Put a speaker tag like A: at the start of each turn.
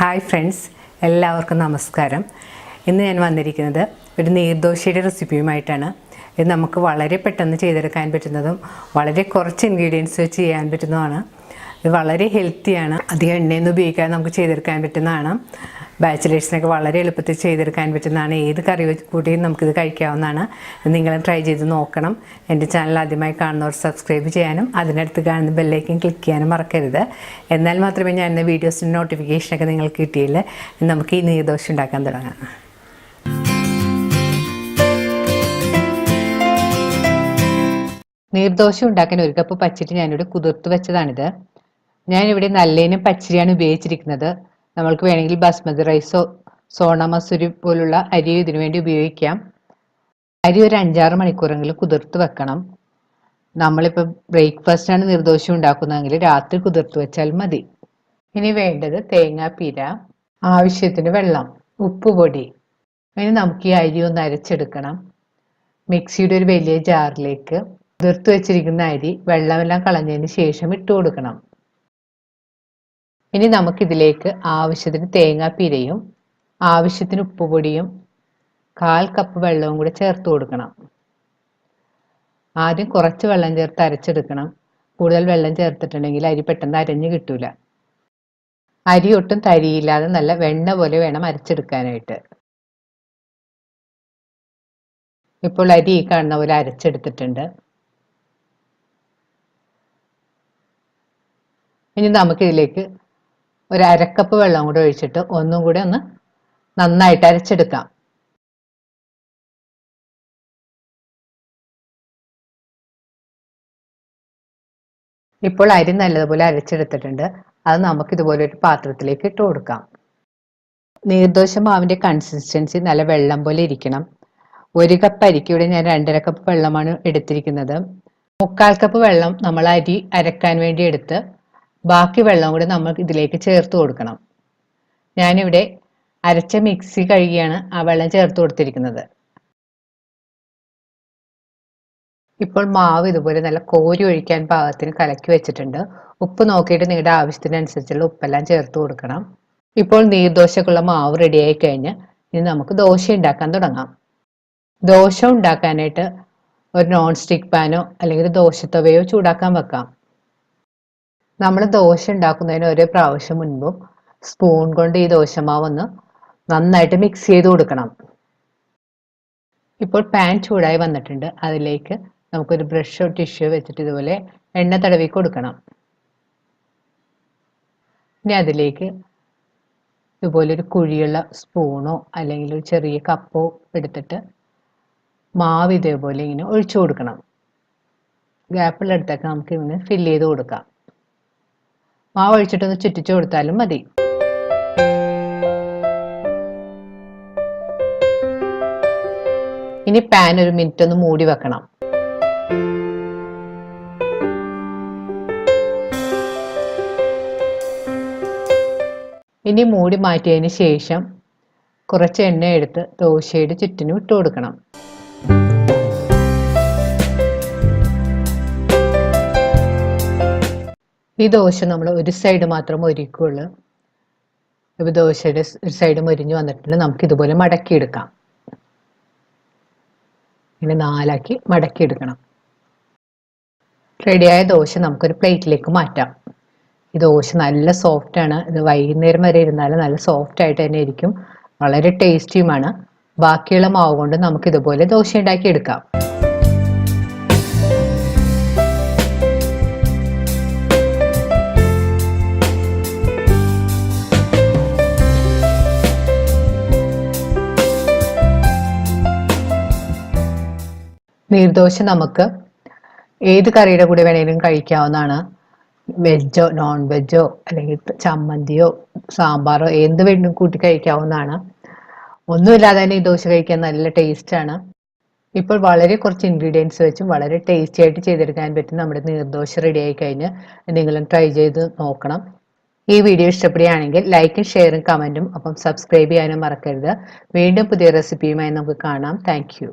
A: Hi friends, എല്ലാവർക്കും നമസ്കാരം. ഇന്ന് ഞാൻ വന്നിരിക്കുന്നത് ഒരു നീർദോശയുടെ റെസിപ്പിയുമായിട്ടാണ്. ഇത് നമുക്ക് വളരെ പെട്ടെന്ന് ചെയ്തെടുക്കാൻ പറ്റുന്നതും വളരെ കുറച്ച് ഇൻഗ്രീഡിയൻസ് വെച്ച് ചെയ്യാൻ പറ്റുന്നതുമാണ്. ഇത് വളരെ ഹെൽത്തിയാണ്, അധികം എണ്ണയൊന്നും ഉപയോഗിക്കാതെ നമുക്ക് ചെയ്തെടുക്കാൻ പറ്റുന്നതാണ്. ബാച്ചിലേഴ്സിനൊക്കെ വളരെ എളുപ്പത്തിൽ ചെയ്തെടുക്കാൻ പറ്റുന്നതാണ്. ഏത് കറി കൂട്ടിയും നമുക്കിത് കഴിക്കാവുന്നതാണ്. നിങ്ങൾ ട്രൈ ചെയ്ത് നോക്കണം. എൻ്റെ ചാനൽ ആദ്യമായി കാണുന്നവർ സബ്സ്ക്രൈബ് ചെയ്യാനും അതിനടുത്ത് കാണുന്ന ബെല്ലൈക്കൻ ക്ലിക്ക് ചെയ്യാനും മറക്കരുത്. എന്നാൽ മാത്രമേ ഞാൻ ഇന്ന് വീഡിയോസിൻ്റെ നോട്ടിഫിക്കേഷനൊക്കെ നിങ്ങൾക്ക് കിട്ടിയില്ല. നമുക്ക് ഈ നീർദോശ ഉണ്ടാക്കാൻ തുടങ്ങാം. നീർദോശ ഉണ്ടാക്കാൻ ഒരു കപ്പ് പച്ചരി ഞാനിവിടെ കുതിർത്ത് വെച്ചതാണിത്. ഞാനിവിടെ നല്ലേനും പച്ചരിയാണ് ഉപയോഗിച്ചിരിക്കുന്നത്. നമ്മൾക്ക് വേണമെങ്കിൽ ബസ്മതി റൈസോ സോണ മസൂരി പോലുള്ള അരിയോ ഇതിനു വേണ്ടി ഉപയോഗിക്കാം. അരി ഒരു 5-6 മണിക്കൂറെങ്കിലും കുതിർത്ത് വെക്കണം. നമ്മളിപ്പോൾ ബ്രേക്ക്ഫാസ്റ്റാണ് നീർദോശ ഉണ്ടാക്കുന്നതെങ്കിൽ രാത്രി കുതിർത്ത് വെച്ചാൽ മതി. ഇനി വേണ്ടത് തേങ്ങാപ്പീര, ആവശ്യത്തിന് വെള്ളം, ഉപ്പുപൊടി. ഇനി നമുക്ക് ഈ അരി ഒന്ന് അരച്ചെടുക്കണം. മിക്സിയുടെ ഒരു വലിയ ജാറിലേക്ക് കുതിർത്ത് വെച്ചിരിക്കുന്ന അരി വെള്ളമെല്ലാം കളഞ്ഞതിന് ശേഷം ഇട്ട് കൊടുക്കണം. ഇനി നമുക്കിതിലേക്ക് ആവശ്യത്തിന് തേങ്ങാപ്പീരയും ആവശ്യത്തിന് ഉപ്പുപൊടിയും 1/4 കപ്പ് വെള്ളവും കൂടി ചേർത്ത് കൊടുക്കണം. ആദ്യം കുറച്ച് വെള്ളം ചേർത്ത് അരച്ചെടുക്കണം. കൂടുതൽ വെള്ളം ചേർത്തിട്ടുണ്ടെങ്കിൽ അരി പെട്ടെന്ന് അരഞ്ഞു കിട്ടൂല. അരി ഒട്ടും തരിയില്ലാതെ നല്ല വെണ്ണ പോലെ വേണം അരച്ചെടുക്കാനായിട്ട്. ഇപ്പോൾ അരി ഈ കാണുന്ന പോലെ അരച്ചെടുത്തിട്ടുണ്ട്. ഇനി നമുക്കിതിലേക്ക് ഒരു 1/2 കപ്പ് വെള്ളം കൂടെ ഒഴിച്ചിട്ട് ഒന്നും കൂടെ ഒന്ന് നന്നായിട്ട് അരച്ചെടുക്കാം. ഇപ്പോൾ അരി നല്ലതുപോലെ അരച്ചെടുത്തിട്ടുണ്ട്. അത് നമുക്കിതുപോലെ ഒരു പാത്രത്തിലേക്ക് ഇട്ട് കൊടുക്കാം. നീർദോശ മാവിൻ്റെ കൺസിസ്റ്റൻസി നല്ല വെള്ളം പോലെ ഇരിക്കണം. 1 കപ്പ് അരിക്ക് ഇവിടെ ഞാൻ 2.5 കപ്പ് വെള്ളമാണ് എടുത്തിരിക്കുന്നത്. 3/4 കപ്പ് വെള്ളം നമ്മൾ അരി അരക്കാൻ വേണ്ടി എടുത്ത് ബാക്കി വെള്ളം കൂടി നമ്മൾ ഇതിലേക്ക് ചേർത്ത് കൊടുക്കണം. ഞാനിവിടെ അരച്ച മിക്സി കഴുകിയാണ് ആ വെള്ളം ചേർത്ത് കൊടുത്തിരിക്കുന്നത്. ഇപ്പോൾ മാവ് ഇതുപോലെ നല്ല കോരി ഒഴിക്കാൻ പാകത്തിന് കലക്കി വെച്ചിട്ടുണ്ട്. ഉപ്പ് നോക്കിയിട്ട് നിങ്ങളുടെ ആവശ്യത്തിനനുസരിച്ചുള്ള ഉപ്പെല്ലാം ചേർത്ത് കൊടുക്കണം. ഇപ്പോൾ നീർദോശക്കുള്ള മാവ് റെഡിയായി കഴിഞ്ഞ് ഇനി നമുക്ക് ദോശ ഉണ്ടാക്കാൻ തുടങ്ങാം. ദോശ ഉണ്ടാക്കാനായിട്ട് ഒരു നോൺ സ്റ്റിക്ക് പാനോ അല്ലെങ്കിൽ ദോശത്തവയോ ചൂടാക്കാൻ വെക്കാം. നമ്മൾ ദോശ ഉണ്ടാക്കുന്നതിന് ഒരു പ്രാവശ്യം മുൻപും സ്പൂൺ കൊണ്ട് ഈ ദോശമാവ് ഒന്ന് നന്നായിട്ട് മിക്സ് ചെയ്ത് കൊടുക്കണം. ഇപ്പോൾ പാൻ ചൂടായി വന്നിട്ടുണ്ട്. അതിലേക്ക് നമുക്കൊരു ബ്രഷോ ടിഷ്യൂ വെച്ചിട്ട് ഇതുപോലെ എണ്ണ തടവി കൊടുക്കണം. ഇനി അതിലേക്ക് ഇതുപോലൊരു കുഴിയുള്ള സ്പൂണോ അല്ലെങ്കിൽ ഒരു ചെറിയ കപ്പോ എടുത്തിട്ട് മാവ് ഇതേപോലെ ഇങ്ങനെ ഒഴിച്ചു കൊടുക്കണം. ഗ്യാപ്പുള്ളിടത്തൊക്കെ നമുക്ക് ഇങ്ങനെ ഫില്ല് ചെയ്ത് കൊടുക്കാം. മാവ് ഒഴിച്ചിട്ടൊന്ന് ചുറ്റിച്ചു കൊടുത്താലും മതി. ഇനി പാൻ ഒരു മിനിറ്റ് ഒന്ന് മൂടി വെക്കണം. ഇനി മൂടി മാറ്റിയതിന് ശേഷം കുറച്ച് എണ്ണ എടുത്ത് ദോശയുടെ ചുറ്റിനും ഇട്ട് കൊടുക്കണം. ഈ ദോശ നമ്മൾ ഒരു സൈഡ് മാത്രം മൊരിക്കുള്ളൂ. ഇപ്പോൾ ദോശയുടെ ഒരു സൈഡ് മൊരിഞ്ഞ് വന്നിട്ടുണ്ട്. നമുക്ക് ഇതുപോലെ മടക്കിയെടുക്കാം. ഇങ്ങനെ 4ആക്കി മടക്കിയെടുക്കണം. റെഡിയായ ദോശ നമുക്കൊരു പ്ലേറ്റിലേക്ക് മാറ്റാം. ഈ ദോശ നല്ല സോഫ്റ്റാണ്. ഇത് വൈകുന്നേരം വരെ ഇരുന്നാലും നല്ല സോഫ്റ്റ് ആയിട്ട് തന്നെ ഇരിക്കും. വളരെ ടേസ്റ്റിയുമാണ്. ബാക്കിയുള്ള മാവ് കൊണ്ട് നമുക്ക് ഇതുപോലെ ദോശ ഉണ്ടാക്കി എടുക്കാം. നീർദോശ നമുക്ക് ഏത് കറിയുടെ കൂടെ വേണമെങ്കിലും കഴിക്കാവുന്നതാണ്. വെജോ നോൺ വെജോ അല്ലെങ്കിൽ ചമ്മന്തിയോ സാമ്പാറോ എന്ത് വേണമെങ്കിലും കൂട്ടി കഴിക്കാവുന്നതാണ്. ഒന്നുമില്ലാതെ തന്നെ ഈ ദോശ കഴിക്കാൻ നല്ല ടേസ്റ്റാണ്. ഇപ്പോൾ വളരെ കുറച്ച് ഇൻഗ്രീഡിയൻസ് വെച്ചും വളരെ ടേസ്റ്റി ആയിട്ട് ചെയ്തെടുക്കാൻ പറ്റും നമ്മുടെ നീർദോശ റെഡി ആയി കഴിഞ്ഞ് നിങ്ങളും ട്രൈ ചെയ്ത് നോക്കണം. ഈ വീഡിയോ ഇഷ്ടപ്പെടുകയാണെങ്കിൽ ലൈക്കും ഷെയറും കമൻറ്റും ഒപ്പം സബ്സ്ക്രൈബ് ചെയ്യാനും മറക്കരുത്. വീണ്ടും പുതിയ റെസിപ്പിയുമായി നമുക്ക് കാണാം. Thank you.